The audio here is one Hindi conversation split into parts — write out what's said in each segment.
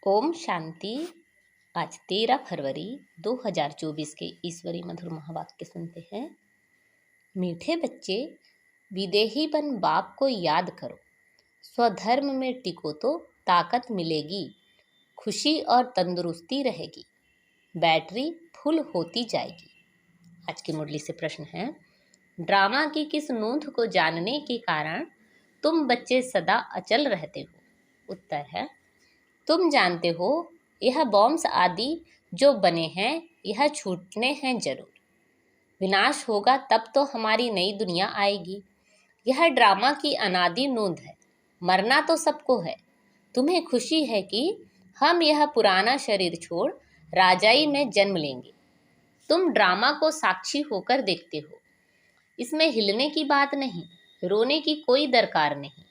ओम शांति। आज 13 फरवरी 2024 के ईश्वरी मधुर महावाक्य सुनते हैं। मीठे बच्चे, विदेही बन बाप को याद करो, स्वधर्म में टिको तो ताकत मिलेगी, खुशी और तंदुरुस्ती रहेगी, बैटरी फुल होती जाएगी। आज की मुरली से प्रश्न है, ड्रामा की किस नोंद को जानने के कारण तुम बच्चे सदा अचल रहते हो? उत्तर है, तुम जानते हो यह बॉम्ब्स आदि जो बने हैं यह छूटने हैं जरूर। विनाश होगा तब तो हमारी नई दुनिया आएगी। यह ड्रामा की अनादि नोंद है। मरना तो सबको है। तुम्हें खुशी है कि हम यह पुराना शरीर छोड़ राजाई में जन्म लेंगे। तुम ड्रामा को साक्षी होकर देखते हो। इसमें हिलने की बात नहीं, रोने की कोई दरकार नहीं।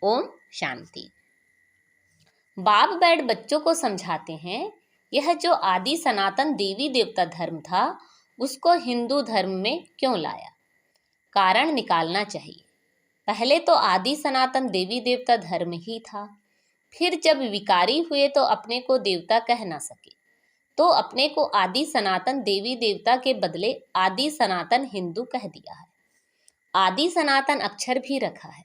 ओम शांति। बाप बैठ बच्चों को समझाते हैं, यह जो आदि सनातन देवी देवता धर्म था उसको हिंदू धर्म में क्यों लाया? कारण निकालना चाहिए। पहले तो आदि सनातन देवी देवता धर्म ही था। फिर जब विकारी हुए तो अपने को देवता कह ना सके तो अपने को आदि सनातन देवी देवता के बदले आदि सनातन हिंदू कह दिया है। आदि सनातन अक्षर भी रखा है,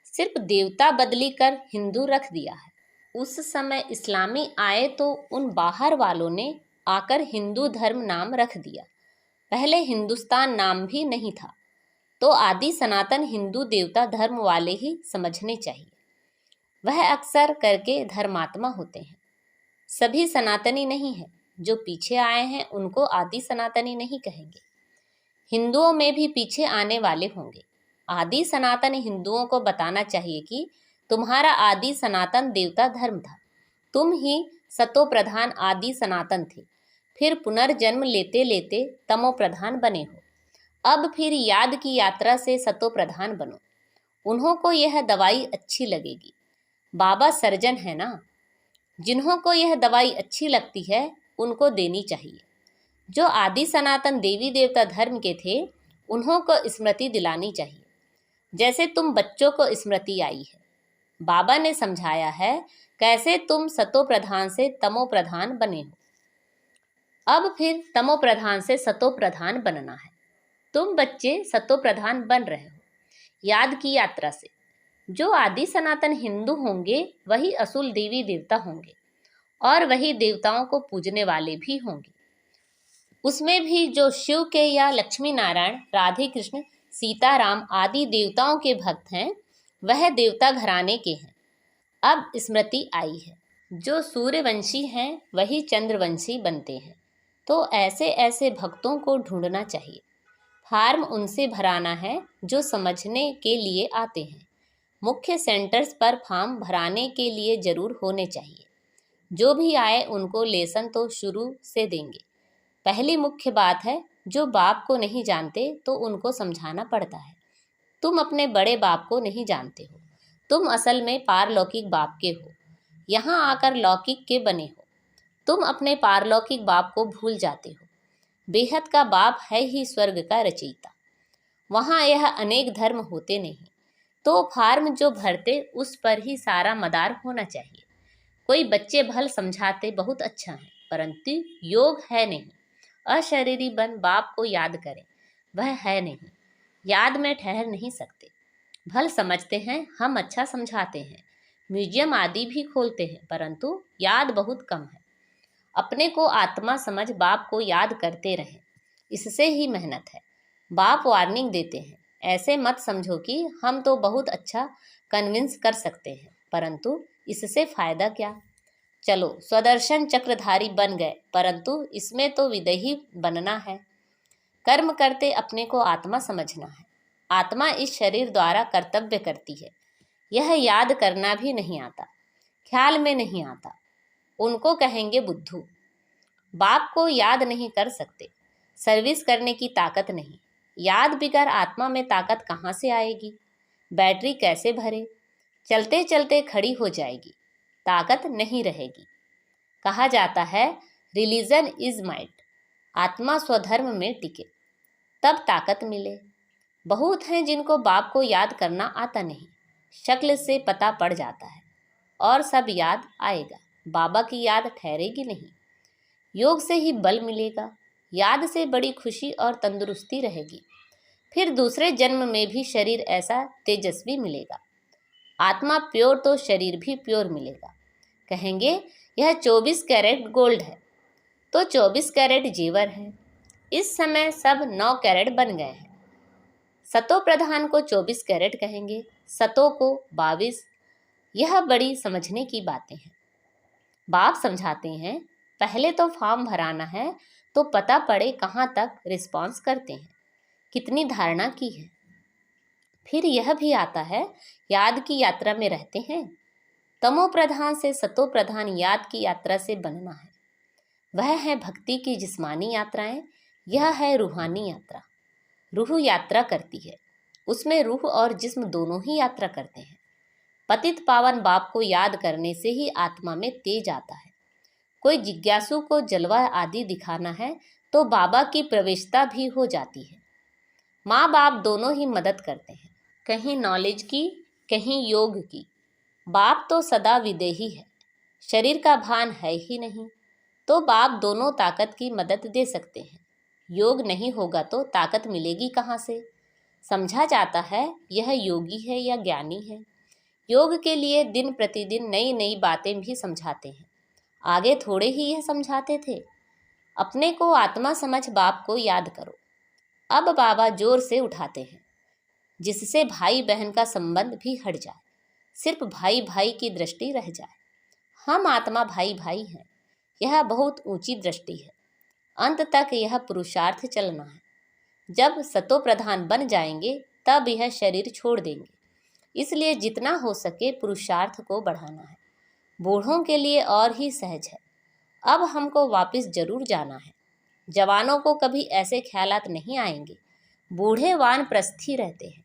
सिर्फ देवता बदली कर हिंदू रख दिया है। उस समय इस्लामी आए तो उन बाहर वालों ने आकर हिंदू धर्म नाम रख दिया। पहले हिंदुस्तान नाम भी नहीं था, तो आदि सनातन हिंदू देवता धर्म वाले ही समझने चाहिए। वह अक्सर करके धर्मात्मा होते हैं, सभी सनातनी नहीं है। जो पीछे आए हैं उनको आदि सनातनी नहीं कहेंगे। हिंदुओं में भी पीछे आने वाले होंगे। आदि सनातन हिंदुओं को बताना चाहिए कि तुम्हारा आदि सनातन देवता धर्म था, तुम ही सतो प्रधान आदि सनातन थे। फिर पुनर्जन्म लेते लेते तमो प्रधान बने हो। अब फिर याद की यात्रा से सतो प्रधान बनो। उन्हों को यह दवाई अच्छी लगेगी। बाबा सर्जन है ना, जिन्हों को यह दवाई अच्छी लगती है उनको देनी चाहिए। जो आदि सनातन देवी देवता धर्म के थे उन्हों को स्मृति दिलानी चाहिए, जैसे तुम बच्चों को स्मृति आई है। बाबा ने समझाया है कैसे तुम सतो प्रधान से तमो प्रधान बने हो। अब फिर तमो प्रधान से सतो प्रधान बनना है। तुम बच्चे सतो प्रधान बन रहे हो याद की यात्रा से। जो आदि सनातन हिंदू होंगे वही असुल देवी देवता होंगे और वही देवताओं को पूजने वाले भी होंगे। उसमें भी जो शिव के या लक्ष्मी नारायण, राधे कृष्ण, सीताराम आदि देवताओं के भक्त हैं वह देवता घराने के हैं। अब स्मृति आई है, जो सूर्यवंशी हैं वही चंद्रवंशी बनते हैं। तो ऐसे ऐसे भक्तों को ढूंढना चाहिए। फार्म उनसे भराना है जो समझने के लिए आते हैं। मुख्य सेंटर्स पर फॉर्म भराने के लिए जरूर होने चाहिए। जो भी आए उनको लेसन तो शुरू से देंगे। पहली मुख्य बात है, जो बाप को नहीं जानते तो उनको समझाना पड़ता है। तुम अपने बड़े बाप को नहीं जानते हो, तुम असल में पारलौकिक बाप के हो। यहाँ आकर लौकिक के बने हो। तुम अपने पारलौकिक बाप को भूल जाते हो। बेहद का बाप है ही स्वर्ग का रचयिता। वहाँ यह अनेक धर्म होते नहीं, तो फार्म जो भरते उस पर ही सारा मदार होना चाहिए। कोई बच्चे भल समझाते बहुत अच्छा है, परंतु योग है नहीं। अशरीरी बन बाप को याद करें, वह है नहीं। याद में ठहर नहीं सकते। भल समझते हैं, हम अच्छा समझाते हैं, म्यूजियम आदि भी खोलते हैं, परंतु याद बहुत कम है। अपने को आत्मा समझ बाप को याद करते रहें, इससे ही मेहनत है। बाप वार्निंग देते हैं, ऐसे मत समझो कि हम तो बहुत अच्छा कन्विंस कर सकते हैं, परंतु इससे फायदा क्या। चलो स्वदर्शन चक्रधारी बन गए, परंतु इसमें तो विदेही बनना है। कर्म करते अपने को आत्मा समझना है। आत्मा इस शरीर द्वारा कर्तव्य करती है। यह याद करना भी नहीं आता, ख्याल में नहीं आता। उनको कहेंगे बुद्धू। बाप को याद नहीं कर सकते, सर्विस करने की ताकत नहीं। याद बिगर आत्मा में ताकत कहाँ से आएगी? बैटरी कैसे भरे? चलते चलते खड़ी हो जाएगी, ताकत नहीं रहेगी। कहा जाता है रिलीजन इज माइट। आत्मा स्वधर्म में टिके तब ताकत मिले। बहुत हैं जिनको बाप को याद करना आता नहीं, शक्ल से पता पड़ जाता है और सब याद आएगा। बाबा की याद ठहरेगी नहीं। योग से ही बल मिलेगा, याद से बड़ी खुशी और तंदुरुस्ती रहेगी। फिर दूसरे जन्म में भी शरीर ऐसा तेजस्वी मिलेगा। आत्मा प्योर तो शरीर भी प्योर मिलेगा। कहेंगे यह 24 कैरेट गोल्ड है, तो 24 कैरेट जेवर है। इस समय सब 9 कैरेट बन गए हैं। सतो प्रधान को 24 कैरेट कहेंगे, सतो को 22। यह बड़ी समझने की बातें हैं। बाप समझाते हैं, पहले तो फॉर्म भराना है तो पता पड़े कहाँ तक रिस्पॉन्स करते हैं, कितनी धारणा की है। फिर यह भी आता है, याद की यात्रा में रहते हैं। तमो प्रधान से सतो प्रधान याद की यात्रा से बनना है। वह है भक्ति की जिस्मानी यात्राएं, यह है रूहानी यात्रा। रूह यात्रा करती है, उसमें रूह और जिस्म दोनों ही यात्रा करते हैं। पतित पावन बाप को याद करने से ही आत्मा में तेज आता है। कोई जिज्ञासु को जलवा आदि दिखाना है तो बाबा की प्रवेशता भी हो जाती है। माँ बाप दोनों ही मदद करते हैं, कहीं नॉलेज की, कहीं योग की। बाप तो सदा विदेही है, शरीर का भान है ही नहीं, तो बाप दोनों ताकत की मदद दे सकते हैं। योग नहीं होगा तो ताकत मिलेगी कहाँ से? समझा जाता है यह योगी है या ज्ञानी है। योग के लिए दिन प्रतिदिन नई नई बातें भी समझाते हैं। आगे थोड़े ही यह समझाते थे, अपने को आत्मा समझ बाप को याद करो। अब बाबा जोर से उठाते हैं, जिससे भाई बहन का संबंध भी हट जाए, सिर्फ भाई भाई की दृष्टि रह जाए। हम आत्मा भाई भाई हैं, यह बहुत ऊंची दृष्टि है। अंत तक यह पुरुषार्थ चलना है। जब सतो प्रधान बन जाएंगे तब यह शरीर छोड़ देंगे। इसलिए जितना हो सके पुरुषार्थ को बढ़ाना है। बूढ़ों के लिए और ही सहज है। अब हमको वापस जरूर जाना है। जवानों को कभी ऐसे ख्यालात नहीं आएंगे। बूढ़े वानप्रस्थी रहते हैं।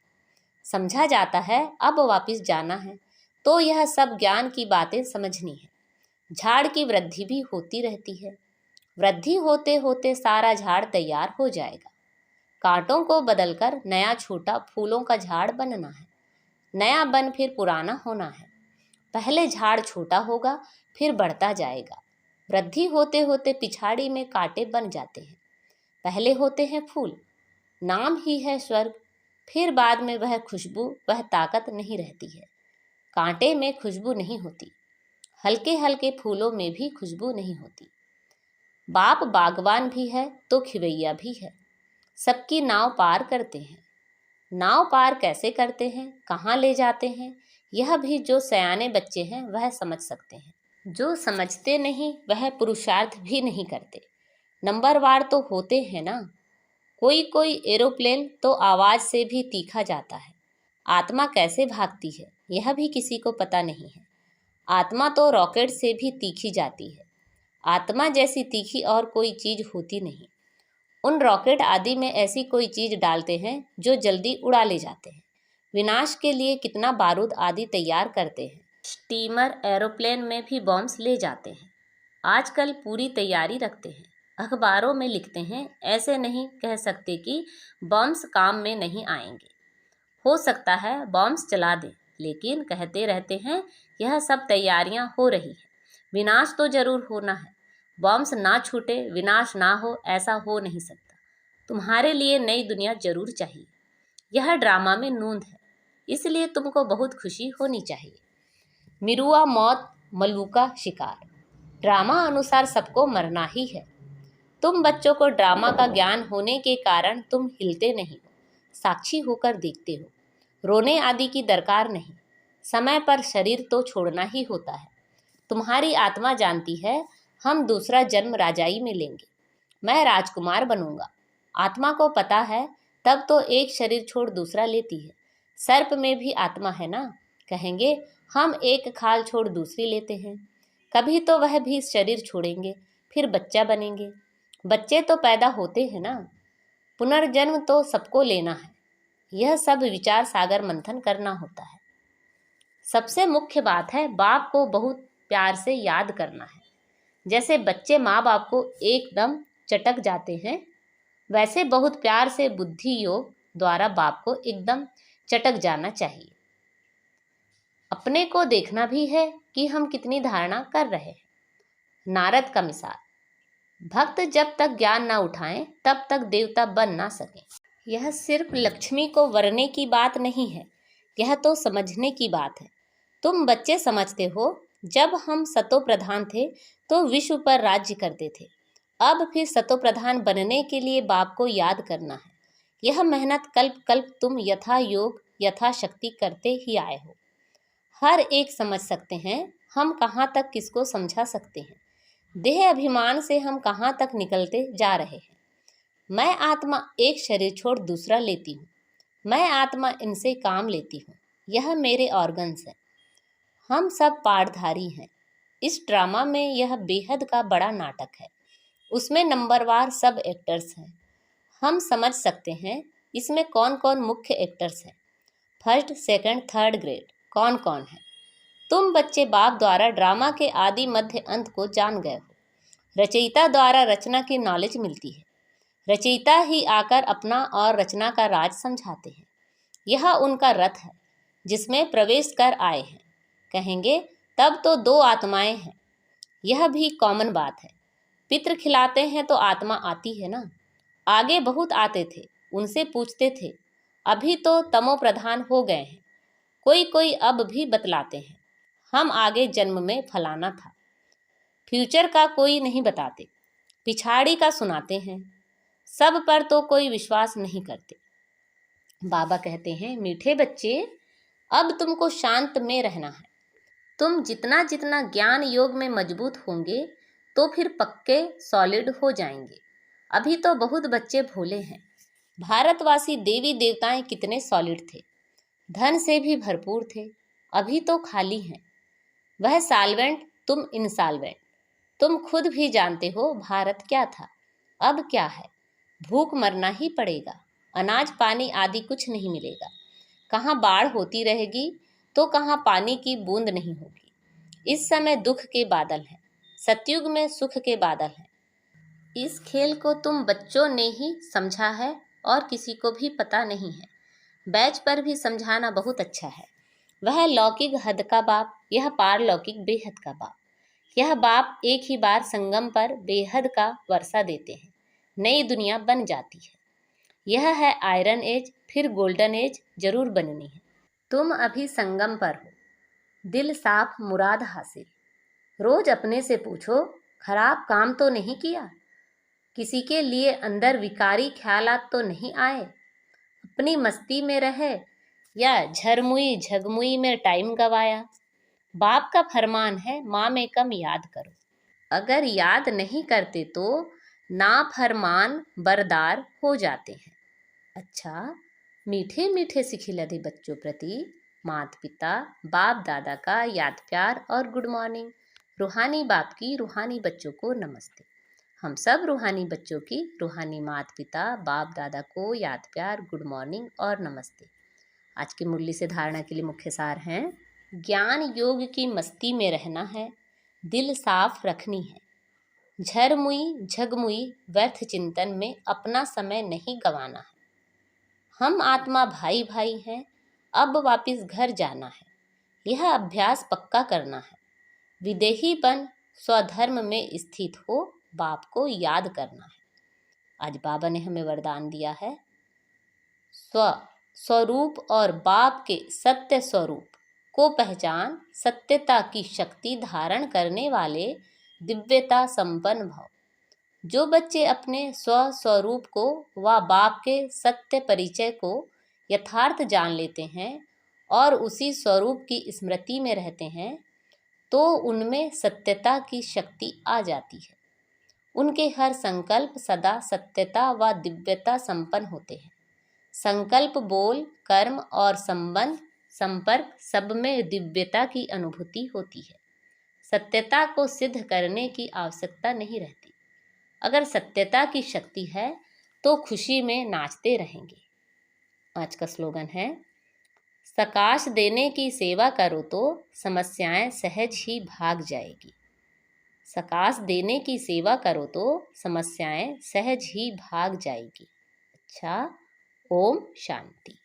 समझा जाता है अब वापस जाना है, तो यह सब ज्ञान की बातें समझनी है। झाड़ की वृद्धि भी होती रहती है। वृद्धि होते होते सारा झाड़ तैयार हो जाएगा। कांटों को बदलकर नया छोटा फूलों का झाड़ बनना है। नया बन फिर पुराना होना है। पहले झाड़ छोटा होगा, फिर बढ़ता जाएगा। वृद्धि होते होते पिछाड़ी में कांटे बन जाते हैं। पहले होते हैं फूल, नाम ही है स्वर्ग। फिर बाद में वह खुशबू, वह ताकत नहीं रहती है। कांटे में खुशबू नहीं होती, हल्के हल्के फूलों में भी खुशबू नहीं होती। बाप बागवान भी है तो खिवैया भी है। सबकी नाव पार करते हैं। नाव पार कैसे करते हैं, कहाँ ले जाते हैं, यह भी जो सयाने बच्चे हैं वह समझ सकते हैं। जो समझते नहीं वह पुरुषार्थ भी नहीं करते। नंबरवार तो होते हैं ना। कोई कोई एरोप्लेन तो आवाज़ से भी तीखा जाता है। आत्मा कैसे भागती है यह भी किसी को पता नहीं है। आत्मा तो रॉकेट से भी तीखी जाती है। आत्मा जैसी तीखी और कोई चीज़ होती नहीं। उन रॉकेट आदि में ऐसी कोई चीज़ डालते हैं जो जल्दी उड़ा ले जाते हैं। विनाश के लिए कितना बारूद आदि तैयार करते हैं। स्टीमर एरोप्लेन में भी बॉम्ब्स ले जाते हैं। आजकल पूरी तैयारी रखते हैं। अखबारों में लिखते हैं, ऐसे नहीं कह सकते कि बॉम्ब्स काम में नहीं आएंगे। हो सकता है बॉम्ब्स चला दें, लेकिन कहते रहते हैं यह सब तैयारियां हो रही है। विनाश तो जरूर होना है। बॉम्ब्स ना छूटे, विनाश ना हो, ऐसा हो नहीं सकता। तुम्हारे लिए नई दुनिया जरूर चाहिए। यह ड्रामा में नूंद है, इसलिए तुमको बहुत खुशी होनी चाहिए। मिरुआ मौत, मलूका शिकार। ड्रामा अनुसार सबको मरना ही है। तुम बच्चों को ड्रामा का ज्ञान होने के कारण तुम हिलते नहीं हो, साक्षी होकर देखते हो। रोने आदि की दरकार नहीं। समय पर शरीर तो छोड़ना ही होता है। तुम्हारी आत्मा जानती है हम दूसरा जन्म राजाई में लेंगे। मैं राजकुमार बनूंगा। आत्मा को पता है, तब तो एक शरीर छोड़ दूसरा लेती है। सर्प में भी आत्मा है ना। कहेंगे हम एक खाल छोड़ दूसरी लेते हैं। कभी तो वह भी शरीर छोड़ेंगे, फिर बच्चा बनेंगे। बच्चे तो पैदा होते हैं ना। पुनर्जन्म तो सबको लेना है। यह सब विचार सागर मंथन करना होता है। सबसे मुख्य बात है बाप को बहुत प्यार से याद करना है। जैसे बच्चे माँ बाप को एकदम चटक जाते हैं, वैसे बहुत प्यार से बुद्धि योग द्वारा बाप को एकदम चटक जाना चाहिए। अपने को देखना भी है कि हम कितनी धारणा कर रहे हैं। नारद का मिसाल। भक्त जब तक ज्ञान न उठाएं तब तक देवता बन ना सकें। यह सिर्फ लक्ष्मी को वरने की बात नहीं है, यह तो समझने की बात है। तुम बच्चे समझते हो, जब हम सतो प्रधान थे तो विश्व पर राज्य करते थे। अब फिर सतो प्रधान बनने के लिए बाप को याद करना है। यह मेहनत कल्प कल्प तुम यथा योग यथा शक्ति करते ही आए हो। हर एक समझ सकते हैं हम कहाँ तक किसको समझा सकते हैं। देह अभिमान से हम कहाँ तक निकलते जा रहे हैं। मैं आत्मा एक शरीर छोड़ दूसरा लेती हूँ। मैं आत्मा इनसे काम लेती हूँ। यह मेरे ऑर्गन्स हैं। हम सब पाठधारी हैं। इस ड्रामा में यह बेहद का बड़ा नाटक है। उसमें नंबरवार सब एक्टर्स हैं। हम समझ सकते हैं इसमें कौन कौन मुख्य एक्टर्स हैं। फर्स्ट, सेकंड, थर्ड ग्रेड कौन कौन है। तुम बच्चे बाप द्वारा ड्रामा के आदि मध्य अंत को जान गए हो। रचयिता द्वारा रचना की नॉलेज मिलती है। रचयिता ही आकर अपना और रचना का राज समझाते हैं। यह उनका रथ है जिसमें प्रवेश कर आए हैं। कहेंगे तब तो दो आत्माएं हैं। यह भी कॉमन बात है। पितृ खिलाते हैं तो आत्मा आती है ना। आगे बहुत आते थे, उनसे पूछते थे। अभी तो तमो प्रधान हो गए हैं। कोई कोई अब भी बतलाते हैं हम आगे जन्म में फलाना था। फ्यूचर का कोई नहीं बताते, पिछाड़ी का सुनाते हैं। सब पर तो कोई विश्वास नहीं करते। बाबा कहते हैं, मीठे बच्चे, अब तुमको शांत में रहना है। तुम जितना जितना ज्ञान योग में मजबूत होंगे तो फिर पक्के सॉलिड हो जाएंगे। अभी तो बहुत बच्चे भोले हैं। भारतवासी देवी देवताएं कितने सॉलिड थे, धन से भी भरपूर थे। अभी तो खाली हैं। वह सॉल्वेंट, तुम इनसॉल्वेंट। तुम खुद भी जानते हो भारत क्या था, अब क्या है। भूख मरना ही पड़ेगा। अनाज पानी आदि कुछ नहीं मिलेगा। कहाँ बाढ़ होती रहेगी तो कहाँ पानी की बूंद नहीं होगी। इस समय दुख के बादल हैं, सतयुग में सुख के बादल हैं। इस खेल को तुम बच्चों ने ही समझा है और किसी को भी पता नहीं है। बैच पर भी समझाना बहुत अच्छा है। वह लौकिक हद का बाप, यह पारलौकिक बेहद का बाप। यह बाप एक ही बार संगम पर बेहद का वर्षा देते हैं। नई दुनिया बन जाती है। यह है आयरन एज, फिर गोल्डन एज जरूर बननी है। तुम अभी संगम पर हो। दिल साफ, मुराद हासिल। रोज अपने से पूछो, खराब काम तो नहीं किया। किसी के लिए अंदर विकारी ख्यालात तो नहीं आए। अपनी मस्ती में रहे या झरमुई झगमुई में टाइम गवाया। बाप का फरमान है, माँ में कम याद करो। अगर याद नहीं करते तो नाफरमान बरदार हो जाते हैं। अच्छा, मीठे मीठे सिखिलधे बच्चों प्रति माता पिता बाप दादा का याद प्यार और गुड मॉर्निंग। रूहानी बाप की रूहानी बच्चों को नमस्ते। हम सब रूहानी बच्चों की रूहानी माता पिता बाप दादा को याद प्यार, गुड मॉर्निंग और नमस्ते। आज की मुरली से धारणा के लिए मुख्य सार हैं, ज्ञान योग की मस्ती में रहना है, दिल साफ रखनी है, झरमुई झगमुई व्यर्थ चिंतन में अपना समय नहीं गंवाना है। हम आत्मा भाई भाई हैं, अब वापिस घर जाना है। यह अभ्यास पक्का करना है। विदेही बन स्वधर्म में स्थित हो, बाप को याद करना है। आज बाबा ने हमें वरदान दिया है, स्वरूप और बाप के सत्य स्वरूप को पहचान, सत्यता की शक्ति धारण करने वाले दिव्यता संपन्न भाव। जो बच्चे अपने स्वरूप को व बाप के सत्य परिचय को यथार्थ जान लेते हैं और उसी स्वरूप की स्मृति में रहते हैं, तो उनमें सत्यता की शक्ति आ जाती है। उनके हर संकल्प सदा सत्यता व दिव्यता संपन्न होते हैं। संकल्प, बोल, कर्म और संबंध संपर्क सब में दिव्यता की अनुभूति होती है। सत्यता को सिद्ध करने की आवश्यकता नहीं रहती। अगर सत्यता की शक्ति है तो खुशी में नाचते रहेंगे। आज का स्लोगन है, सकाश देने की सेवा करो तो समस्याएं सहज ही भाग जाएगी। सकाश देने की सेवा करो तो समस्याएं सहज ही भाग जाएगी। अच्छा, ओम शांति।